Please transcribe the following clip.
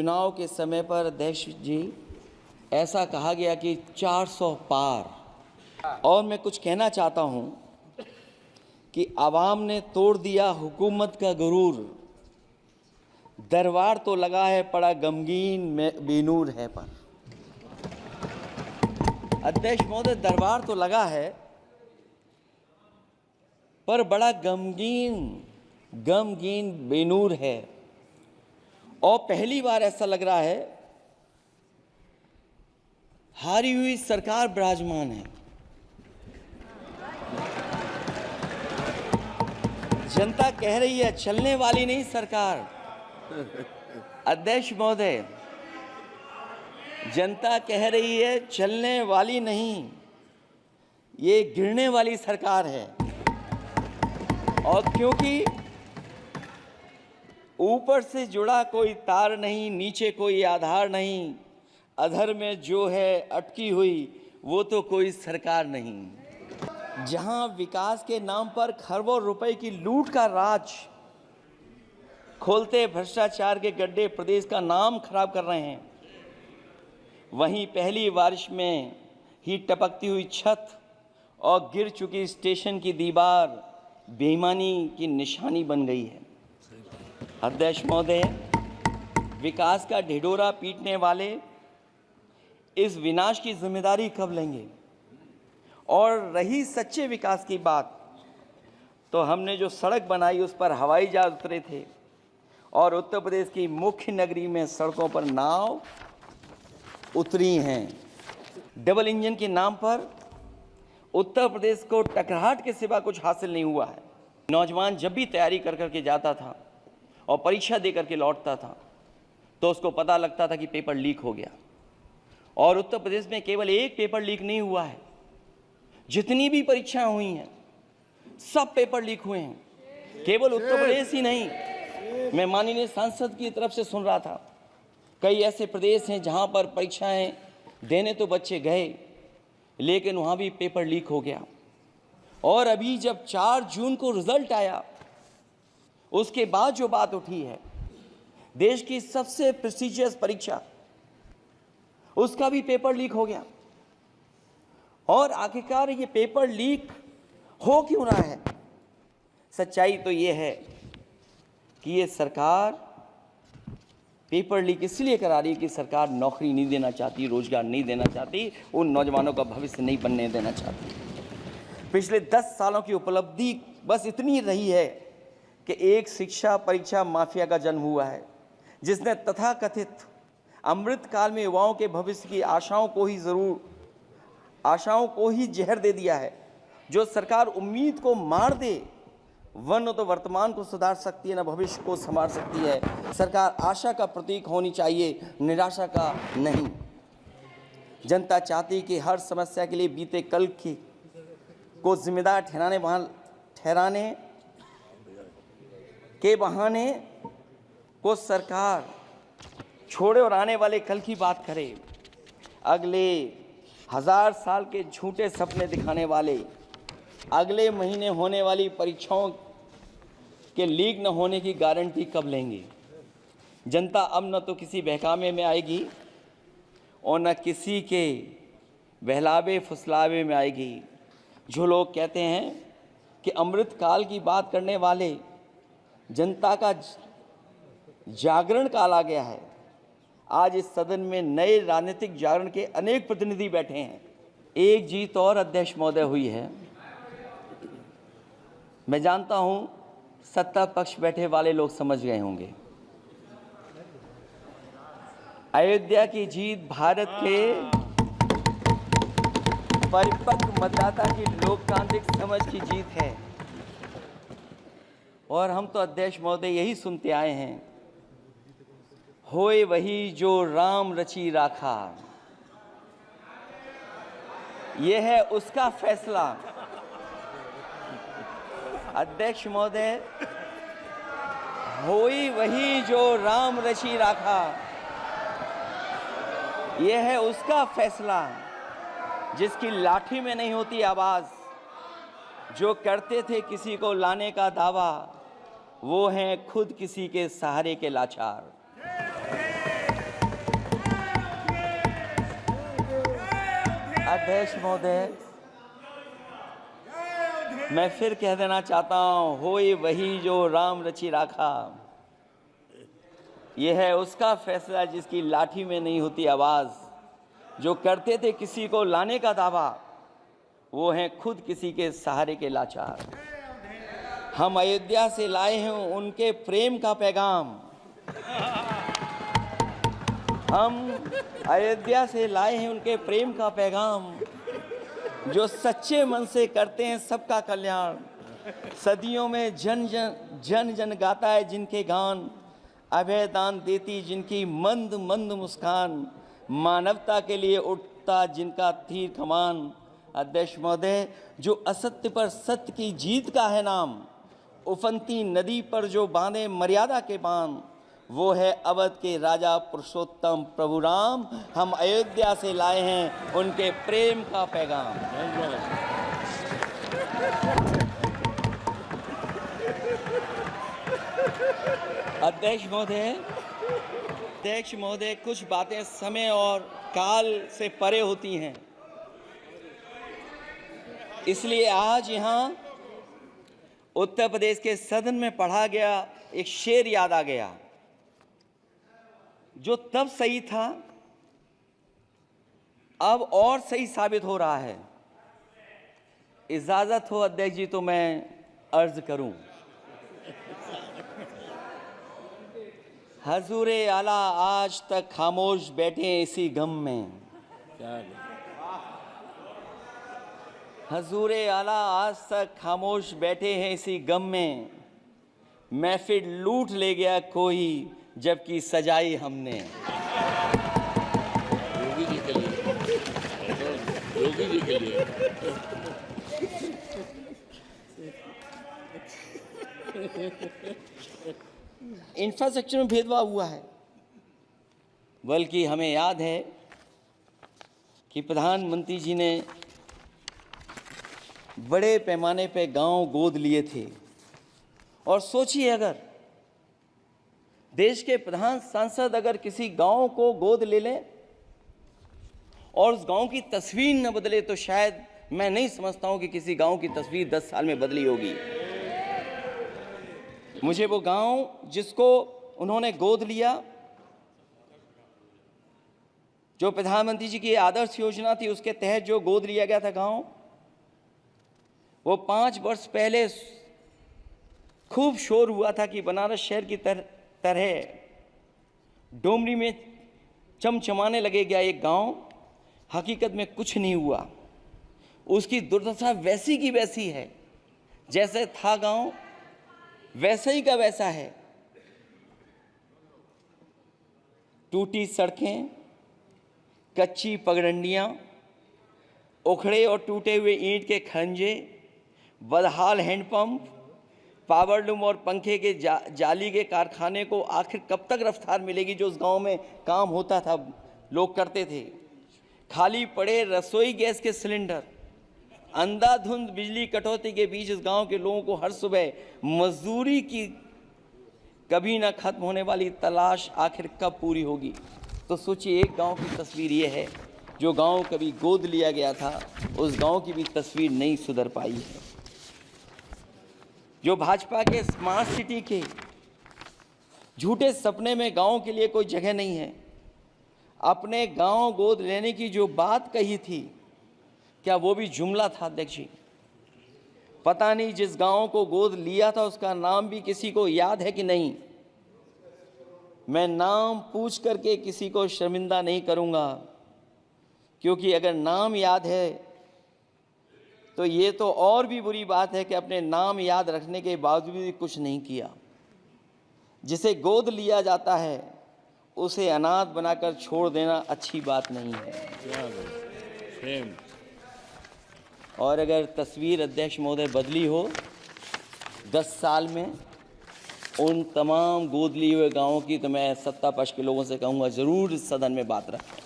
चुनाव के समय पर अध्यक्ष जी ऐसा कहा गया कि 400 पार, और मैं कुछ कहना चाहता हूं कि आवाम ने तोड़ दिया हुकूमत का गुरूर, दरबार तो लगा है पड़ा गमगीन में बेनूर है पर। अध्यक्ष महोदय, दरबार तो लगा है पर बड़ा गमगीन बेनूर है, और पहली बार ऐसा लग रहा है हारी हुई सरकार विराजमान है। जनता कह रही है चलने वाली नहीं सरकार। अध्यक्ष महोदय, जनता कह रही है चलने वाली नहीं, ये गिरने वाली सरकार है। और क्योंकि ऊपर से जुड़ा कोई तार नहीं, नीचे कोई आधार नहीं, अधर में जो है अटकी हुई वो तो कोई सरकार नहीं। जहां विकास के नाम पर खरबों रुपए की लूट का राज खोलते भ्रष्टाचार के गड्ढे प्रदेश का नाम खराब कर रहे हैं, वहीं पहली बारिश में ही टपकती हुई छत और गिर चुकी स्टेशन की दीवार बेईमानी की निशानी बन गई है। अध्यक्ष महोदय, विकास का ढिढोरा पीटने वाले इस विनाश की जिम्मेदारी कब लेंगे? और रही सच्चे विकास की बात, तो हमने जो सड़क बनाई उस पर हवाई जहाज उतरे थे, और उत्तर प्रदेश की मुख्य नगरी में सड़कों पर नाव उतरी हैं। डबल इंजन के नाम पर उत्तर प्रदेश को टकराहट के सिवा कुछ हासिल नहीं हुआ है। नौजवान जब भी तैयारी कर करके जाता था और परीक्षा दे करके लौटता था तो उसको पता लगता था कि पेपर लीक हो गया। और उत्तर प्रदेश में केवल एक पेपर लीक नहीं हुआ है, जितनी भी परीक्षाएं हुई हैं सब पेपर लीक हुए हैं। केवल उत्तर प्रदेश ही नहीं, मैं माननीय सांसद की तरफ से सुन रहा था, कई ऐसे प्रदेश हैं जहां पर परीक्षाएं देने तो बच्चे गए लेकिन वहां भी पेपर लीक हो गया। और अभी जब 4 जून को रिजल्ट आया, उसके बाद जो बात उठी है, देश की सबसे प्रेस्टिजियस परीक्षा, उसका भी पेपर लीक हो गया। और आखिरकार ये पेपर लीक हो क्यों रहा है? सच्चाई तो ये है कि ये सरकार पेपर लीक इसलिए करा रही है कि सरकार नौकरी नहीं देना चाहती, रोजगार नहीं देना चाहती, उन नौजवानों का भविष्य नहीं बनने देना चाहती। पिछले 10 सालों की उपलब्धि बस इतनी रही है कि एक शिक्षा परीक्षा माफिया का जन्म हुआ है, जिसने तथाकथित अमृत काल में युवाओं के भविष्य की आशाओं को ही जहर दे दिया है। जो सरकार उम्मीद को मार दे, वरना तो वर्तमान को सुधार सकती है, न भविष्य को संवार सकती है। सरकार आशा का प्रतीक होनी चाहिए, निराशा का नहीं। जनता चाहती कि हर समस्या के लिए बीते कल को जिम्मेदार ठहराने के बहाने को सरकार छोड़े और आने वाले कल की बात करे। अगले 1000 साल के झूठे सपने दिखाने वाले अगले महीने होने वाली परीक्षाओं के लीक न होने की गारंटी कब लेंगे? जनता अब न तो किसी बहकावे में आएगी और न किसी के बहलावे फुसलावे में आएगी। जो लोग कहते हैं कि अमृत काल की बात करने वाले जनता का जागरण काल आ गया है, आज इस सदन में नए राजनीतिक जागरण के अनेक प्रतिनिधि बैठे हैं। एक जीत और अध्यक्ष महोदय हुई है। मैं जानता हूं सत्ता पक्ष बैठे वाले लोग समझ गए होंगे। अयोध्या की जीत भारत के परिपक्व मतदाता की लोकतांत्रिक समझ की जीत है। और हम तो अध्यक्ष महोदय यही सुनते आए हैं, होए वही जो राम रची राखा, यह है उसका फैसला। अध्यक्ष महोदय, होई वही जो राम रची राखा, यह है उसका फैसला। जिसकी लाठी में नहीं होती आवाज, जो करते थे किसी को लाने का दावा, वो हैं खुद किसी के सहारे के लाचार। अध्यक्ष महोदय, मैं फिर कह देना चाहता हूँ, होए वही जो राम रचि राखा। यह है उसका फैसला जिसकी लाठी में नहीं होती आवाज़। जो करते थे किसी को लाने का दावा, वो हैं खुद किसी के सहारे के लाचार। हम अयोध्या से लाए हैं उनके प्रेम का पैगाम। हम अयोध्या से लाए हैं उनके प्रेम का पैगाम, जो सच्चे मन से करते हैं सबका कल्याण। सदियों में जन जन गाता है जिनके गान, अभय दान देती जिनकी मंद मंद मुस्कान। मानवता के लिए उठता जिनका तीर कमान। अध्यक्ष महोदय, जो असत्य पर सत्य की जीत का है नाम, उफनती नदी पर जो बांधे मर्यादा के बांध, वो है अवध के राजा पुरुषोत्तम प्रभु राम। हम अयोध्या से लाए हैं उनके प्रेम का पैगाम। अध्यक्ष महोदय, कुछ बातें समय और काल से परे होती हैं, इसलिए आज यहाँ उत्तर प्रदेश के सदन में पढ़ा गया एक शेर याद आ गया, जो तब सही था अब और सही साबित हो रहा है। इजाजत हो अध्यक्ष जी तो मैं अर्ज करूं। हजूरे आला आज तक खामोश बैठे हैं इसी गम में। हजूरे आला आज तक खामोश बैठे हैं इसी गम में। महफिल लूट ले गया कोई जबकि सजाई हमने। योगी जी के लिए इंफ्रास्ट्रक्चर में भेदभाव हुआ है, बल्कि हमें याद है कि प्रधानमंत्री जी ने बड़े पैमाने पे गांव गोद लिए थे। और सोचिए, अगर देश के प्रधान सांसद अगर किसी गांव को गोद ले लें और उस गांव की तस्वीर न बदले, तो शायद मैं नहीं समझता हूं कि किसी गांव की तस्वीर 10 साल में बदली होगी। मुझे वो गांव जिसको उन्होंने गोद लिया, जो प्रधानमंत्री जी की आदर्श योजना थी उसके तहत जो गोद लिया गया था गांव, वो 5 वर्ष पहले खूब शोर हुआ था कि बनारस शहर की तरह डोमरी में चमचमाने लगेगा एक गांव। हकीकत में कुछ नहीं हुआ। उसकी दुर्दशा वैसी की वैसी है, जैसे था गांव वैसा ही का वैसा है। टूटी सड़कें, कच्ची पगडंडियां, उखड़े और टूटे हुए ईंट के खंजे, बदहाल हैंडपंप, पावरलूम और पंखे के जाली के कारखाने को आखिर कब तक रफ्तार मिलेगी जो उस गांव में काम होता था, लोग करते थे। खाली पड़े रसोई गैस के सिलेंडर, अंधाधुंध बिजली कटौती के बीच इस गांव के लोगों को हर सुबह मजदूरी की कभी ना खत्म होने वाली तलाश आखिर कब पूरी होगी। तो सोचिए, एक गांव की तस्वीर ये है। जो गांव कभी गोद लिया गया था, उस गांव की भी तस्वीर नहीं सुधर पाई है। जो भाजपा के स्मार्ट सिटी के झूठे सपने में गांव के लिए कोई जगह नहीं है। अपने गांव गोद लेने की जो बात कही थी, क्या वो भी जुमला था अध्यक्ष जी? पता नहीं जिस गांव को गोद लिया था उसका नाम भी किसी को याद है कि नहीं। मैं नाम पूछ करके किसी को शर्मिंदा नहीं करूंगा, क्योंकि अगर नाम याद है तो ये तो और भी बुरी बात है कि अपने नाम याद रखने के बावजूद भी कुछ नहीं किया। जिसे गोद लिया जाता है उसे अनाथ बनाकर छोड़ देना अच्छी बात नहीं है। और अगर तस्वीर अध्यक्ष महोदय बदली हो 10 साल में उन तमाम गोद लिए हुए गाँवों की, तो मैं सत्ता पक्ष के लोगों से कहूँगा ज़रूर इस सदन में बात रखें।